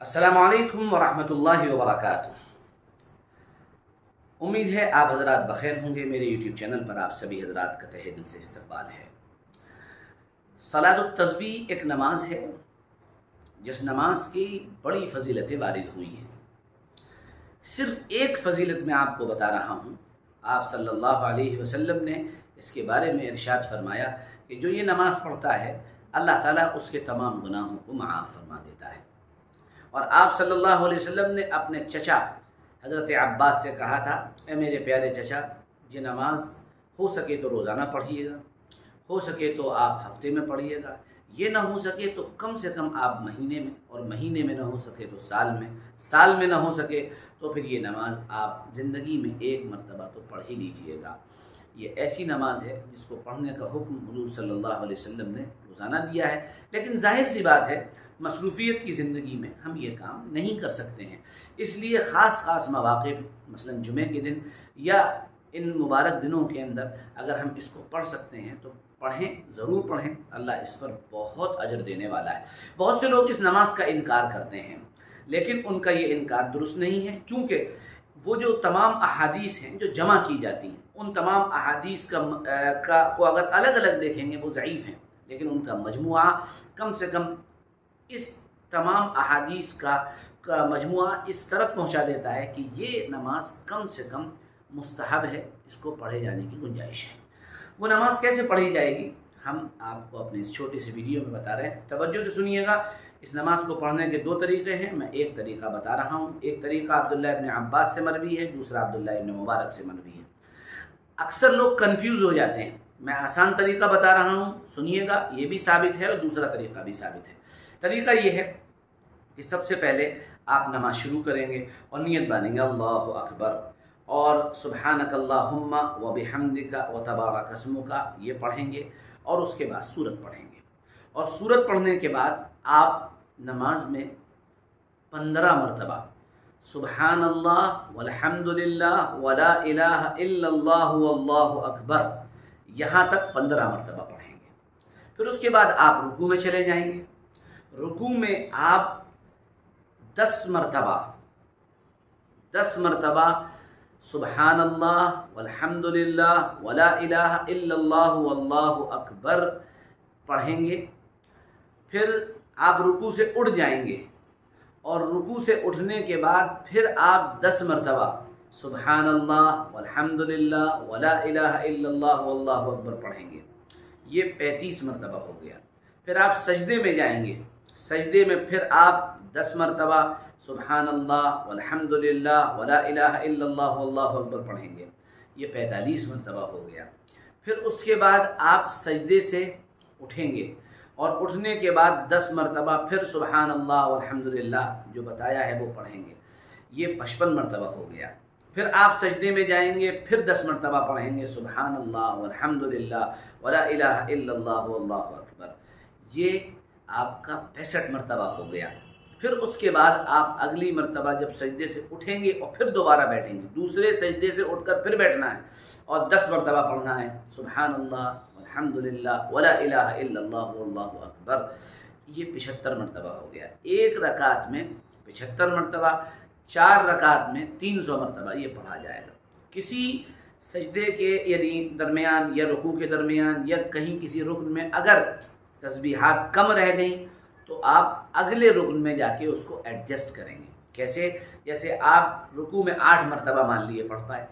अस्सलामु अलैकुम वरहमतुल्लाहि वबरकातुह। उम्मीद है आप हज़रात बखैर होंगे। मेरे यूट्यूब चैनल पर आप सभी हज़रात का तहे दिल से इस्तकबाल है। सलातुत तस्बीह एक नमाज है जिस नमाज की बड़ी फ़जीलतें वारिद हुई हैं। सिर्फ़ एक फ़जीलत मैं आपको बता रहा हूँ। आप सल्लल्लाहु अलैहि वसल्लम ने इसके बारे में इरशाद फरमाया कि जो ये नमाज़ पढ़ता है अल्लाह ताला उसके तमाम गुनाहों को माफ़ फरमा देता है। और आप सल्लल्लाहु अलैहि वसल्लम ने अपने चचा हज़रत अब्बास से कहा था, ए मेरे प्यारे चचा, ये नमाज हो सके तो रोज़ाना पढ़िएगा, हो सके तो आप हफ्ते में पढ़िएगा, ये ना हो सके तो कम से कम आप महीने में, और महीने में ना हो सके तो साल में ना हो सके तो फिर ये नमाज आप ज़िंदगी में एक मरतबा तो पढ़ ही लीजिएगा। ये ऐसी नमाज है जिसको पढ़ने का हुक्म हुज़ूर सल्लल्लाहु अलैहि वसल्लम ने रोज़ाना दिया है। लेकिन जाहिर सी बात है मसरूफ़ियत की ज़िंदगी में हम ये काम नहीं कर सकते हैं, इसलिए ख़ास मवाक़े मसलन जुमे के दिन या इन मुबारक दिनों के अंदर अगर हम इसको पढ़ सकते हैं तो पढ़ें, ज़रूर पढ़ें। अल्लाह इस पर बहुत अजर देने वाला है। बहुत से लोग इस नमाज का इनकार करते हैं, लेकिन उनका ये इनकार दुरुस्त नहीं है, क्योंकि वो जो तमाम अहादीस हैं जो जमा की जाती हैं, उन तमाम अहादीस को अगर अलग अलग देखेंगे वो ज़ईफ़ हैं, लेकिन उनका मजमुआ कम से कम इस तमाम अहादीस का मजमुआ इस तरफ पहुंचा देता है कि ये नमाज कम से कम मुस्तहब है, इसको पढ़े जाने की गुंजाइश है। वो नमाज कैसे पढ़ी जाएगी हम आपको अपने इस छोटे से वीडियो में बता रहे हैं। तवज्जो से सुनिएगा। इस नमाज को पढ़ने के दो तरीक़े हैं, मैं एक तरीक़ा बता रहा हूँ। एक तरीक़ा अब्दुल्लाह इब्न अब्बास से मरवी है, दूसरा अब्दुल्लाह इब्न मुबारक से मरवी है। अक्सर लोग कंफ्यूज हो जाते हैं। मैं आसान तरीक़ा बता रहा हूँ, सुनिएगा, ये भी साबित है और दूसरा तरीक़ा भी साबित है। तरीक़ा ये है कि सबसे पहले आप नमाज शुरू करेंगे और नियत बांधेंगे अल्लाहु अकबर और सुब्हानकल्लाहुम्मा व बिहम्दिका व तबारक अस्मुका, ये पढ़ेंगे और उसके बाद सूरत पढ़ेंगे। और सूरत पढ़ने के बाद आप नमाज में 15 मरतबा सुब्हानल्लाह वल्हम्दुलिल्लाह वला इलाहा इल्लल्लाहु वल्लाहु अकबर, यहाँ तक 15 मरतबा पढ़ेंगे। फिर उसके बाद आप रुकू में चले जाएंगे। रुकू में आप 10 मरतबा सुब्हानल्लाह वल्हम्दुलिल्लाह वला इलाहा इल्लल्लाहु वल्लाहु अकबर पढ़ेंगे। फिर आप रुकू से उठ जाएंगे और रुकू से उठने के बाद फिर आप 10 मरतबा सुब्हानल्लाह वल्हम्दुलिल्लाह वला इलाहा इल्लल्लाहु वल्लाहु अकबर पढ़ेंगे। ये 35 मरतबा हो गया। फिर आप सजदे में जाएंगे। सजदे में फिर आप 10 मरतबा सुब्हानल्लाह वल्हम्दुलिल्लाह वला इलाहा इल्लल्लाहु वल्लाहु अकबर पढ़ेंगे। ये 45 मरतबा हो गया। फिर उसके बाद आप सजदे से उठेंगे और उठने के बाद 10 मरतबा फिर सुब्हानल्लाह वल्हम्दुलिल्लाह जो बताया है वो पढ़ेंगे। ये 55 मरतबा हो गया। फिर आप सजदे में जाएंगे, फिर 10 मरतबा पढ़ेंगे सुब्हानल्लाह वल्हम्दुलिल्लाह वला इलाहा इल्लल्लाहु वल्लाहु अकबर। ये आपका 65 मरतबा हो गया। फिर उसके बाद आप अगली मरतबा जब सजदे से उठेंगे और फिर दोबारा बैठेंगे, दूसरे सजदे से उठकर फिर बैठना है और 10 मरतबा पढ़ना है सुब्हानल्लाह वल्हम्दुलिल्लाह वला इलाहा इल्लल्लाहु वल्लाहु अकबर। ये 75 मरतबा हो गया। एक रकात में 75 मरतबा, 4 रकात में 300 मरतबा ये पढ़ा जाएगा। किसी सजदे के यदि दरमियान या रुकू के दरमियान या कहीं किसी रुकन में अगर तस्बीहात कम रह गई तो आप अगले रुकन में जाके उसको एडजस्ट करेंगे। कैसे? जैसे आप रुकू में 8 मरतबा मान लिए पढ़ पाए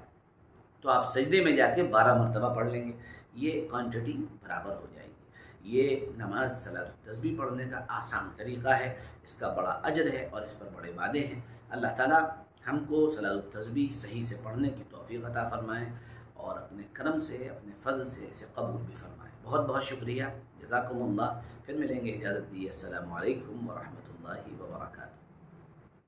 तो आप सजदे में जाके 12 मरतबा पढ़ लेंगे। ये क्वांटिटी बराबर हो जाएगी। ये नमाज सलातुत तस्बीह पढ़ने का आसान तरीक़ा है, इसका बड़ा अजर है और इस पर बड़े वादे हैं। अल्लाह ताला हमको सलातुत तस्बीह सही से पढ़ने की तौफ़ीक़ अता फ़रमाएँ और अपने करम से, अपने फ़ज़ल से इसे कबूल भी फ़रमाएँ। बहुत बहुत शुक्रिया, जज़ाकुमुल्लाह। फिर मिलेंगे, इजाज़त दी। अस्सलामु अलैकुम व रहमतुल्लाहि व बरकातुहू।